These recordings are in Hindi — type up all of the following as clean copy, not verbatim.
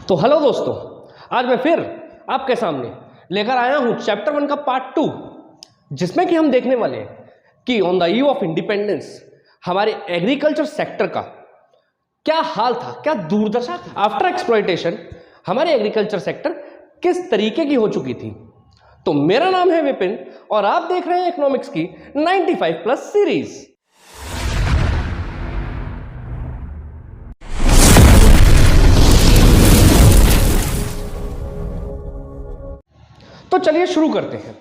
तो हेलो दोस्तों, आज मैं फिर आपके सामने लेकर आया हूं चैप्टर 1 का पार्ट 2, जिसमें कि हम देखने वाले हैं कि on the eve of independence हमारे एग्रीकल्चर सेक्टर का क्या हाल था, क्या दुर्दशा थी। आफ्टर एक्सप्लॉयटेशन हमारे एग्रीकल्चर सेक्टर किस तरीके की हो चुकी थी। तो मेरा नाम है विपिन और आप देख रहे हैं इकोनॉमिक्स की 95+ सीरीज। तो चलिए शुरू करते हैं।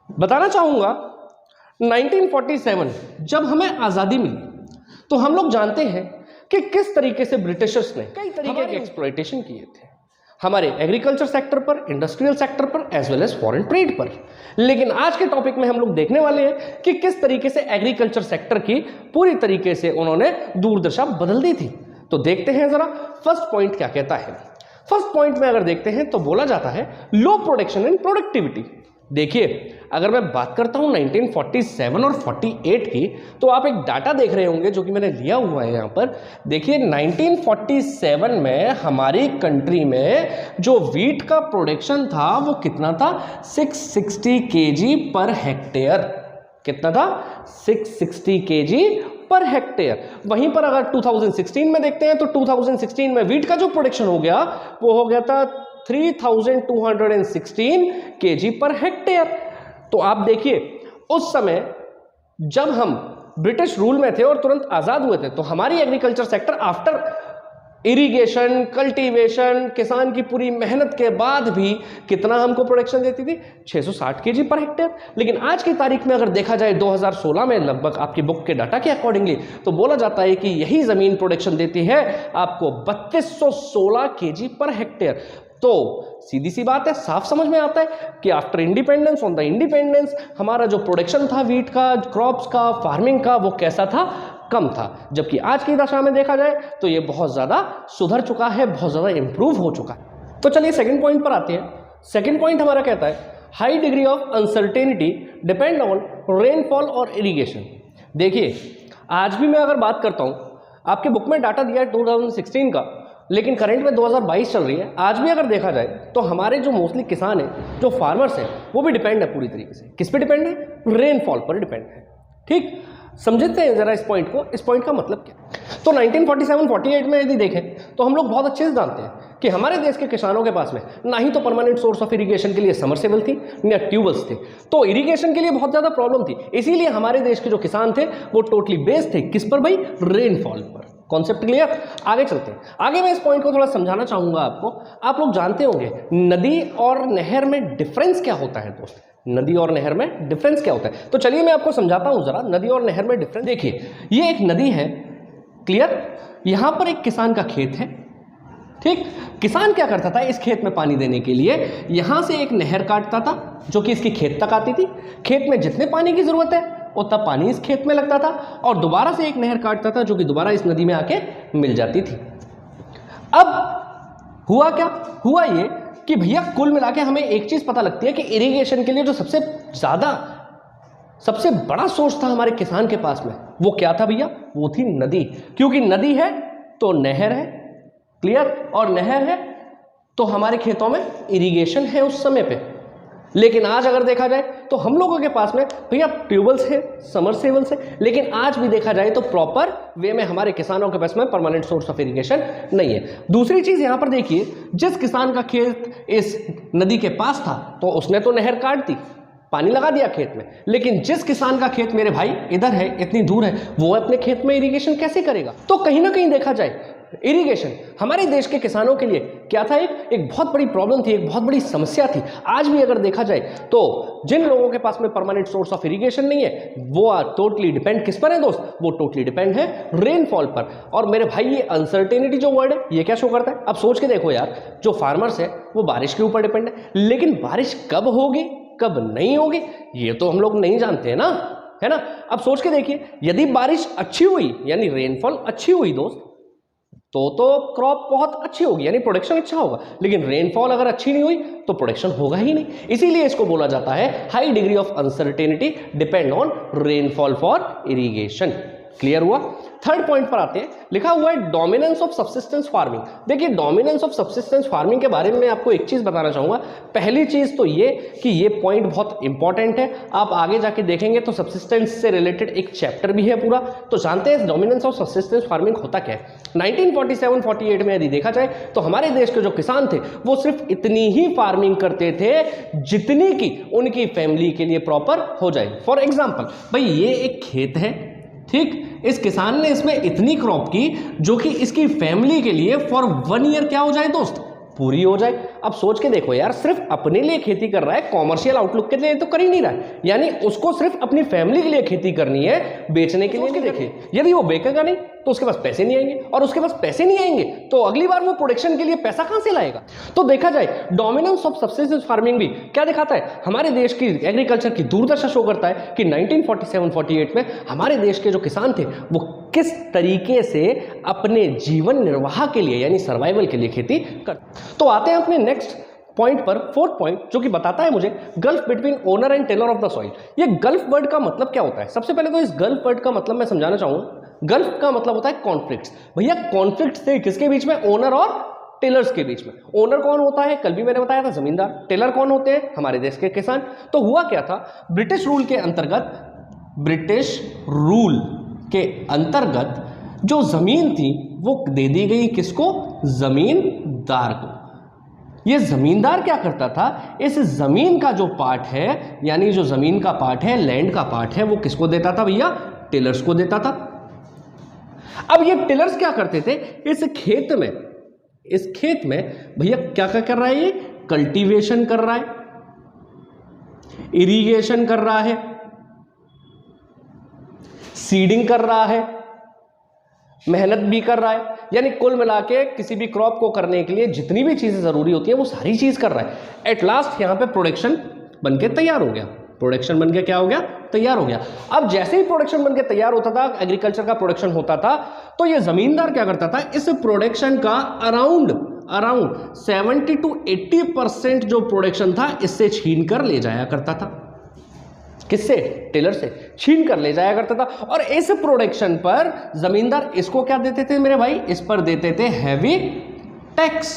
बताना चाहूंगा 1947 जब हमें आजादी मिली तो हम लोग जानते हैं कि किस तरीके से ब्रिटिशर्स ने कई तरीके के एक्सप्लॉयटेशन किए थे हमारे एग्रीकल्चर सेक्टर पर, इंडस्ट्रियल सेक्टर पर, as well as foreign trade पर। लेकिन आज के टॉपिक में हम लोग देखने वाले हैं कि किस तरीके से एग्रीकल्चर सेक्टर की पूरी तरीके से उन्होंने दुर्दशा बदल दी थी। तो देखते हैं जरा फर्स्ट पॉइंट क्या कहता है। फर्स्ट पॉइंट में अगर देखते हैं तो बोला जाता है लो प्रोडक्शन एंड प्रोडक्टिविटी। देखिए, अगर मैं बात करता हूं 1947 और 48 की, तो आप एक डाटा देख रहे होंगे जो कि मैंने लिया हुआ है यहां पर। देखिए 1947 में हमारी कंट्री में जो वीट का प्रोडक्शन था वो कितना था, 660 kg पर हेक्टेयर। कितना था, 660 kg पर हेक्टेयर। वहीं पर अगर 2016 में देखते हैं तो 2016 में वीट का जो प्रोडक्शन हो गया वो हो गया था 3216 kg पर हेक्टेयर। तो आप देखिए उस समय जब हम ब्रिटिश रूल में थे और तुरंत आजाद हुए थे तो हमारी agriculture sector after irrigation, cultivation, किसान की पूरी मेहनत के बाद भी कितना हमको प्रोडक्शन देती थी, 660 kg पर हेक्टेयर। लेकिन आज की तारीख में अगर देखा जाए 2016 में लगभग आपकी बुक के डाटा के अकॉर्डिंगली तो बोला जाता है कि यही जमीन प्रोडक्शन देती है आपको 3216 kg पर हेक्टेयर। तो सीधी सी बात है, साफ समझ में आता है कि after independence, on the independence, हमारा जो प्रोडक्शन था वीट का, क्रॉप्स का, फार्मिंग का, वो कैसा था, कम था। जबकि आज की दशा में देखा जाए तो ये बहुत ज्यादा सुधर चुका है, बहुत ज्यादा इंप्रूव हो चुका है। तो चलिए सेकंड पॉइंट पर आते हैं। सेकंड पॉइंट हमारा कहता है high degree of uncertainty depend on rainfall और इरिगेशन। देखिए आज भी मैं अगर बात करता हूं, आपके बुक में डाटा दिया है 2016 का, लेकिन करंट में 2022 चल रही है। आज भी अगर देखा जाए तो हमारे जो मोस्टली किसान हैं, जो फार्मर्स हैं, वो भी डिपेंड है पूरी तरीके से। किस पे डिपेंड है, रेनफॉल पर डिपेंड है। ठीक, समझते हैं जरा इस पॉइंट को। इस पॉइंट का मतलब क्या। तो 1947-48 में यदि देखें तो हम लोग बहुत अच्छे से जानते हैं कि हमारे देश के किसानों के पास में ना ही तो परमानेंट सोर्स ऑफ इरिगेशन के लिए समरसेबल थी, ना ट्यूबवेल्स थे। तो इरिगेशन के लिए बहुत ज़्यादा प्रॉब्लम थी। इसीलिए हमारे देश के जो किसान थे वो टोटली बेस्ड थे किस पर भाई, रेनफॉल पर। Concept clear. आगे चलते हैं। आगे मैं इस पॉइंट को थोड़ा समझाना चाहूंगा आपको। आप लोग जानते होंगे नदी और नहर में डिफरेंस क्या होता है दोस्त। नदी और नहर में डिफरेंस क्या होता है, तो चलिए मैं आपको समझाता हूं जरा नदी और नहर में डिफरेंस। देखिए ये एक नदी है, क्लियर। यहां पर एक किसान का खेत है, ठीक। किसान क्या करता था, इस खेत में पानी देने के लिए यहां से एक नहर काटता था जो कि इसकी खेत तक आती थी। खेत में जितने पानी की जरूरत है उतना पानी इस खेत में लगता था और दोबारा से एक नहर काटता था जो कि दोबारा इस नदी में आके मिल जाती थी। अब हुआ क्या, हुआ ये कि भैया कुल मिला के हमें एक चीज पता लगती है कि इरिगेशन के लिए जो सबसे बड़ा सोर्स था हमारे किसान के पास में, वो क्या था भैया, वो थी नदी। क्योंकि नदी है तो नहर है, क्लियर, और नहर है तो हमारे खेतों में इरिगेशन है उस समय पे। लेकिन आज अगर देखा जाए तो हम लोगों के पास में भैया ट्यूबवेल्स है, समरसेबल्स है, लेकिन आज भी देखा जाए तो प्रॉपर वे में हमारे किसानों के पास में परमानेंट सोर्स ऑफ इरिगेशन नहीं है। दूसरी चीज यहां पर देखिए, जिस किसान का खेत इस नदी के पास था तो उसने तो नहर काट दी, पानी लगा दिया खेत में। लेकिन जिस किसान का खेत मेरे भाई इधर है, इतनी दूर है, वो अपने खेत में इरिगेशन कैसे करेगा। तो कहीं ना कहीं देखा जाए इरिगेशन हमारे देश के किसानों के लिए क्या था, एक बहुत बड़ी प्रॉब्लम थी, एक बहुत बड़ी समस्या थी। आज भी अगर देखा जाए तो जिन लोगों के पास में परमानेंट सोर्स ऑफ इरिगेशन नहीं है वो टोटली डिपेंड किस पर है दोस्त, वो टोटली डिपेंड है रेनफॉल पर। और मेरे भाई ये अनसर्टेनिटी जो वर्ड है ये क्या शो करता है, अब सोच के देखो यार, जो फार्मर्स है वो बारिश के ऊपर डिपेंड है, लेकिन बारिश कब होगी कब नहीं होगी ये तो हम लोग नहीं जानते हैं ना, है ना। अब सोच के देखिए, यदि बारिश अच्छी हुई यानी रेनफॉल अच्छी हुई दोस्त तो क्रॉप बहुत अच्छी होगी, यानी प्रोडक्शन अच्छा होगा। लेकिन रेनफॉल अगर अच्छी नहीं हुई तो प्रोडक्शन होगा ही नहीं। इसीलिए इसको बोला जाता है high degree of uncertainty depend on rainfall for irrigation. Clear हुआ। थर्ड पॉइंट पर आते हैं, लिखा हुआ है डोमिनेंस ऑफ सब्सिस्टेंस फार्मिंग। देखिए डोमिनेंस ऑफ सब्सिस्टेंस फार्मिंग के बारे में मैं आपको एक चीज बताना चाहूंगा। पहली चीज तो ये कि ये पॉइंट बहुत इंपॉर्टेंट है, आप आगे जाके देखेंगे तो सब्सिस्टेंस से रिलेटेड एक चैप्टर भी है पूरा। तो जानते हैं डोमिनेंस ऑफ सब्सिस्टेंस फार्मिंग होता क्या है। 1947-48 में यदि देखा जाए तो हमारे देश के जो किसान थे वो सिर्फ इतनी ही फार्मिंग करते थे जितनी की उनकी फैमिली के लिए प्रॉपर हो जाए। फॉर एग्जाम्पल भाई ये एक खेत है, ठीक, इस किसान ने इसमें इतनी क्रॉप की जो कि इसकी फैमिली के लिए फॉर 1 ईयर क्या हो जाए दोस्त, पूरी हो जाए। अब सोच के देखो यार, सिर्फ अपने लिए खेती कर रहा है, कॉमर्शियल आउटलुक के लिए तो कर ही नहीं रहा है, यानी उसको सिर्फ अपनी फैमिली के लिए खेती करनी है, बेचने के लिए। देखिए यदि वो बेचेगा नहीं तो उसके पास पैसे नहीं आएंगे, और उसके पास पैसे नहीं आएंगे तो अगली बार वो प्रोडक्शन के लिए पैसा कहां से लाएगा। तो देखा जाए डोमिनेंस ऑफ सब्सिस्टेंस फार्मिंग भी क्या दिखाता है, हमारे देश की एग्रीकल्चर की दुर्दशा शो करता है कि 1947-48 में हमारे देश के जो किसान थे वो किस तरीके से अपने जीवन निर्वाह के लिए यानी सर्वाइवल के लिए खेती कर। तो आते हैं अपने नेक्स्ट पॉइंट पर, फोर्थ पॉइंट, जो कि बताता है मुझे gulf between owner and tiller of the soil. ये गल्फ वर्ड का मतलब क्या होता है। सबसे पहले तो इस गल्फ वर्ड का मतलब मैं समझाना चाहूंगा। गल्फ का मतलब होता है कॉन्फ्लिक्ट्स। भैया कॉन्फ्लिक्ट्स थे किसके बीच में, ओनर और टेलर्स के बीच में। ओनर कौन होता है, कल भी मैंने बताया था, जमींदार। टेलर कौन होते हैं, हमारे देश के किसान। तो हुआ क्या था, ब्रिटिश रूल के अंतर्गत जो जमीन थी वो दे दी गई किसको, जमींदार को। ये जमींदार क्या करता था, इस जमीन का जो पार्ट है यानी जो जमीन का पार्ट है, लैंड का पार्ट है, वो किसको देता था भैया, टेलर्स को देता था। अब ये टेलर्स क्या करते थे, इस खेत में भैया क्या क्या कर रहा है, ये कल्टीवेशन कर रहा है, इरिगेशन कर रहा है, सीडिंग कर रहा है, मेहनत भी कर रहा है, यानी कुल मिला के किसी भी क्रॉप को करने के लिए जितनी भी चीजें जरूरी होती है वो सारी चीज कर रहा है। एट लास्ट यहां पे प्रोडक्शन बनके तैयार हो गया, प्रोडक्शन बनके क्या हो गया, तैयार हो गया। अब जैसे ही प्रोडक्शन बनके तैयार होता था, एग्रीकल्चर का प्रोडक्शन होता था, तो ये जमींदार क्या करता था, इस प्रोडक्शन का अराउंड 70 to 80% जो प्रोडक्शन था इससे छीन कर ले जाया करता था। किससे, टेलर से छीन कर ले जाया करता था। और इस प्रोडक्शन पर जमींदार इसको क्या देते थे मेरे भाई, इस पर देते थे हैवी टैक्स।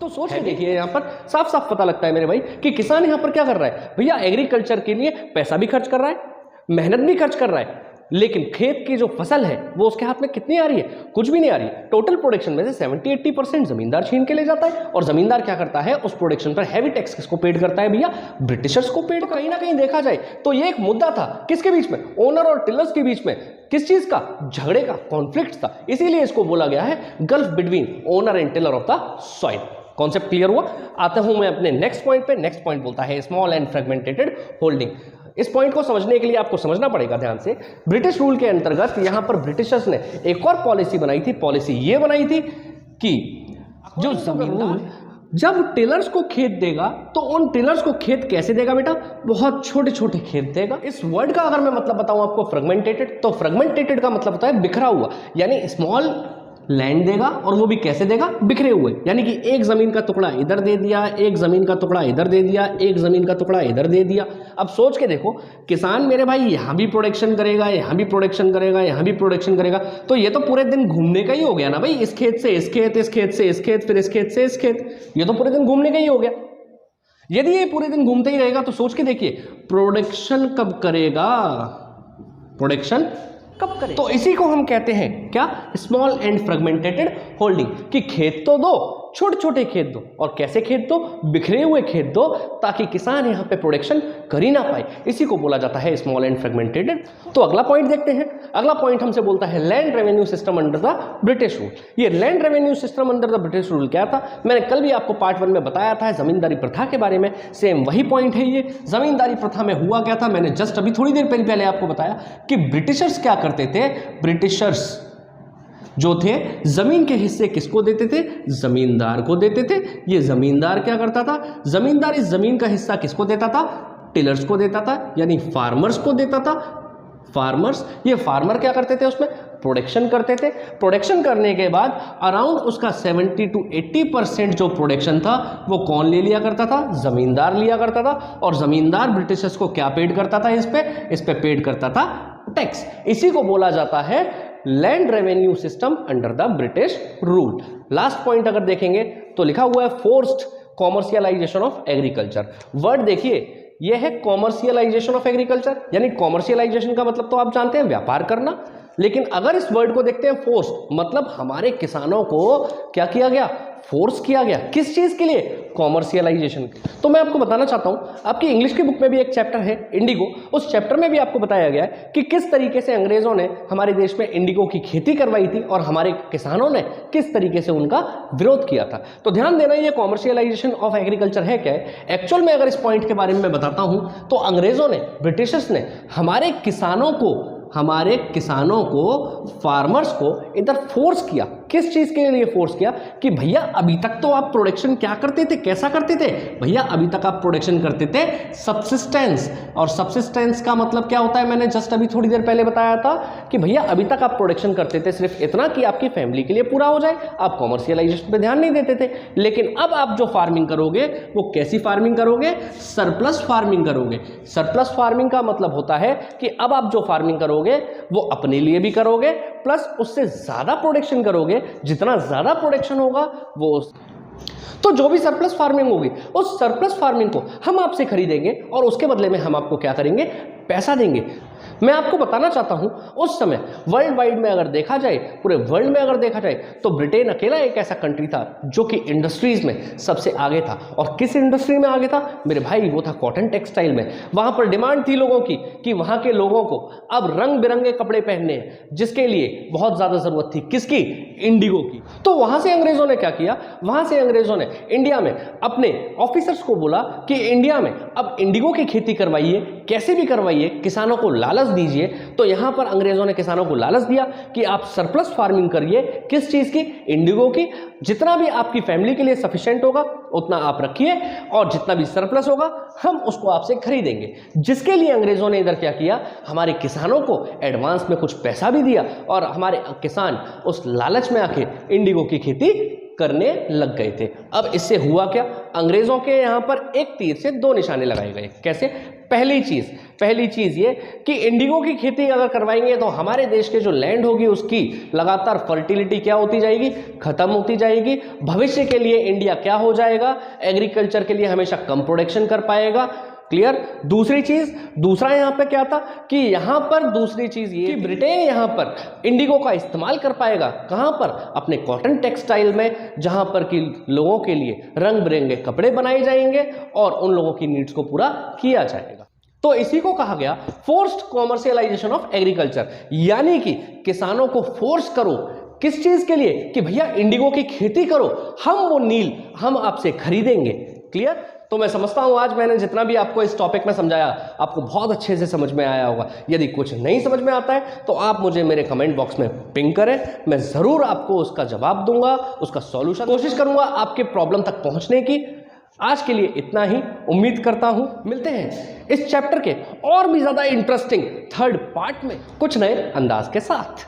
तो सोच के देखिए यहां पर साफ साफ पता लगता है मेरे भाई कि किसान यहां पर क्या कर रहा है, भैया एग्रीकल्चर के लिए पैसा भी खर्च कर रहा है, मेहनत भी खर्च कर रहा है, लेकिन खेत की जो फसल है वो उसके हाथ में कितनी आ रही है, कुछ भी नहीं आ रही है। टोटल प्रोडक्शन में से 70-80% जमींदार छीन के ले जाता है, और जमींदार क्या करता है, उस प्रोडक्शन पर हैवी टैक्स किसको पेड करता है भैया, ब्रिटिशर्स को पेड। कहीं ना कहीं देखा जाए तो ये एक मुद्दा था किसके बीच में, ओनर और टिलर्स के बीच में, किस चीज का, झगड़े का, कॉन्फ्लिक्ट था। इसीलिए इसको बोला गया है gulf between owner and tiller of the soil. Concept clear हुआ। आता हूं मैं अपने नेक्स्ट पॉइंट पे। नेक्स्ट पॉइंट बोलता है स्मॉल एंड फ्रेगमेंटेटेड होल्डिंग। इस पॉइंट को समझने के लिए आपको समझना पड़ेगा ध्यान से, ब्रिटिश रूल के अंतर्गत यहां पर ब्रिटिशर्स ने एक और पॉलिसी बनाई थी। पॉलिसी ये बनाई थी कि जो जमींदार जब टेलर्स को खेत देगा तो उन टेलर्स को खेत कैसे देगा बेटा, बहुत छोटे छोटे खेत देगा। इस वर्ड का अगर मैं मतलब बताऊं आपको फ्रेगमेंटेटेड, तो फ्रेगमेंटेटेड का मतलब होता है बिखरा हुआ, यानी स्मॉल लैंड देगा, और वो भी कैसे देगा, बिखरे हुए, यानी कि एक जमीन का टुकड़ा इधर दे दिया, एक जमीन का टुकड़ा इधर दे दिया, एक जमीन का टुकड़ा इधर दे दिया। अब सोच के देखो, किसान मेरे भाई यहां भी प्रोडक्शन करेगा, यहां भी प्रोडक्शन करेगा, यहां भी प्रोडक्शन करेगा, तो ये तो पूरे दिन घूमने का ही हो गया ना भाई, इस खेत से इस खेत, इस खेत से इस खेत, फिर इस खेत से इस खेत, ये तो पूरे दिन घूमने का ही हो गया। यदि ये पूरे दिन घूमते ही रहेगा तो सोच के देखिए प्रोडक्शन कब करेगा, प्रोडक्शन कब करें। तो इसी को हम कहते हैं क्या, स्मॉल एंड फ्रेगमेंटेटेड होल्डिंग, कि खेत तो दो, छोटे छोटे खेत दो, और कैसे खेत दो, बिखरे हुए खेत दो, ताकि किसान यहां पे प्रोडक्शन कर ही ना पाए। इसी को बोला जाता है स्मॉल एंड फ्रेगमेंटेटेड। तो अगला पॉइंट देखते हैं। अगला पॉइंट हमसे बोलता है land revenue system under the British rule. ये land revenue system under the British rule क्या था, मैंने कल भी आपको पार्ट 1 में बताया था जमींदारी प्रथा के बारे में। सेम वही पॉइंट है ये। जमींदारी प्रथा में हुआ क्या था, मैंने जस्ट अभी थोड़ी देर पहले आपको बताया कि ब्रिटिशर्स क्या करते थे, ब्रिटिशर्स जो थे जमीन के हिस्से किसको देते थे, जमींदार को देते थे। ये जमींदार क्या करता था, जमींदार इस जमीन का हिस्सा किसको देता था, टिलर्स को देता था, यानी फार्मर्स को देता था। फार्मर्स, ये फार्मर क्या करते थे, उसमें प्रोडक्शन करते थे। प्रोडक्शन करने के बाद अराउंड उसका 70 to 80% जो प्रोडक्शन था वो कौन ले लिया करता था, जमींदार लिया करता था। और जमींदार ब्रिटिशर्स को क्या पेड करता था, इस पे पेड करता था टैक्स। इसी को बोला जाता है land revenue system under the British rule. Last point अगर देखेंगे तो लिखा हुआ है forced commercialisation of agriculture. Word देखिए, यह है कॉमर्शियलाइजेशन ऑफ एग्रीकल्चर, यानी कॉमर्शियलाइजेशन का मतलब तो आप जानते हैं व्यापार करना, लेकिन अगर इस वर्ड को देखते हैं फोर्स्ड, मतलब हमारे किसानों को क्या किया गया, फोर्स किया गया। किस चीज के लिए, कॉमर्शियलाइजेशन। तो मैं आपको बताना चाहता हूं, आपकी इंग्लिश की बुक में भी एक चैप्टर है इंडिगो, उस चैप्टर में भी आपको बताया गया है कि किस तरीके से अंग्रेजों ने हमारे देश में इंडिगो की खेती करवाई थी और हमारे किसानों ने किस तरीके से उनका विरोध किया था। तो ध्यान देना, ये कॉमर्शियलाइजेशन ऑफ एग्रीकल्चर है क्या है। एक्चुअल में अगर इस पॉइंट के बारे में मैं बताता हूं तो अंग्रेजों ने, ब्रिटिशर्स ने हमारे किसानों को फार्मर्स को इधर फोर्स किया। किस चीज के लिए फोर्स किया कि भैया अभी तक तो आप प्रोडक्शन क्या करते थे, कैसा करते थे भैया, अभी तक आप प्रोडक्शन करते थे सब्सिस्टेंस। और सब्सिस्टेंस का मतलब क्या होता है, मैंने जस्ट अभी थोड़ी देर पहले बताया था कि भैया अभी तक आप प्रोडक्शन करते थे सिर्फ इतना कि आपकी फैमिली के लिए पूरा हो जाए, आप कॉमर्शियलाइजेशन पे ध्यान नहीं देते थे। लेकिन अब आप जो फार्मिंग करोगे वो कैसी फार्मिंग करोगे, सरप्लस फार्मिंग करोगे। सरप्लस फार्मिंग का मतलब होता है कि अब आप जो फार्मिंग करोगे वो अपने लिए भी करोगे प्लस उससे ज्यादा प्रोडक्शन करोगे। जितना ज्यादा प्रोडक्शन होगा वो, तो जो भी सरप्लस फार्मिंग होगी उस सरप्लस फार्मिंग को हम आपसे खरीदेंगे और उसके बदले में हम आपको क्या करेंगे, पैसा देंगे। मैं आपको बताना चाहता हूं उस समय वर्ल्ड वाइड में अगर देखा जाए, पूरे वर्ल्ड में अगर देखा जाए तो ब्रिटेन अकेला एक ऐसा कंट्री था जो कि इंडस्ट्रीज में सबसे आगे था। और किस इंडस्ट्री में आगे था मेरे भाई, वो था कॉटन टेक्सटाइल में। वहां पर डिमांड थी लोगों की कि वहां के लोगों को अब रंग बिरंगे कपड़े पहनने हैं, जिसके लिए बहुत ज्यादा जरूरत थी किसकी, इंडिगो की। तो वहां से अंग्रेजों ने क्या किया, वहां से अंग्रेजों ने इंडिया में अपने ऑफिसर्स को बोला कि इंडिया में अब इंडिगो की खेती करवाइए, कैसे भी करवाइए, किसानों को लालच दीजिए। तो यहां पर अंग्रेजों ने किसानों को लालच दिया कि आप सरप्लस फार्मिंग करिए। किस चीज की, इंडिगो की। जितना भी आपकी फैमिली के लिए सफिशिएंट होगा उतना आप रखिए और जितना भी सरप्लस होगा हम उसको आपसे खरीदेंगे। जिसके लिए अंग्रेजों ने इधर क्या किया, हमारे किसानों को एडवांस में कुछ पैसा भी दिया और हमारे किसान उस लालच में आके इंडिगो की खेती करने लग गए थे। अब इससे हुआ क्या, अंग्रेजों के यहां पर एक तीर से दो निशाने लगाए गए। कैसे, पहली चीज ये कि इंडिगो की खेती अगर करवाएंगे तो हमारे देश के जो लैंड होगी उसकी लगातार फर्टिलिटी क्या होती जाएगी, खत्म होती जाएगी। भविष्य के लिए इंडिया क्या हो जाएगा, एग्रीकल्चर के लिए हमेशा कम प्रोडक्शन कर पाएगा। क्लियर। दूसरा यहां पे क्या था कि यहां पर दूसरी चीज ये कि ब्रिटेन यहां पर इंडिगो का इस्तेमाल कर पाएगा, कहां पर, अपने कॉटन टेक्सटाइल में, जहां पर कि लोगों के लिए रंग बिरंगे कपड़े बनाए जाएंगे और उन लोगों की नीड्स को पूरा किया जाएगा। तो इसी को कहा गया फोर्स्ड कॉमर्शियलाइजेशन ऑफ एग्रीकल्चर, यानी कि किसानों को फोर्स करो किस चीज के लिए कि भैया इंडिगो की खेती करो, हम वो नील हम आपसे खरीदेंगे। क्लियर। तो मैं समझता हूं आज मैंने जितना भी आपको इस टॉपिक में समझाया आपको बहुत अच्छे से समझ में आया होगा। यदि कुछ नहीं समझ में आता है तो आप मुझे मेरे कमेंट बॉक्स में पिंग करें, मैं जरूर आपको उसका जवाब दूंगा, उसका सॉल्यूशन कोशिश करूंगा आपके प्रॉब्लम तक पहुंचने की। आज के लिए इतना ही, उम्मीद करता हूं मिलते हैं इस चैप्टर के और भी ज्यादा इंटरेस्टिंग थर्ड पार्ट में कुछ नए अंदाज के साथ।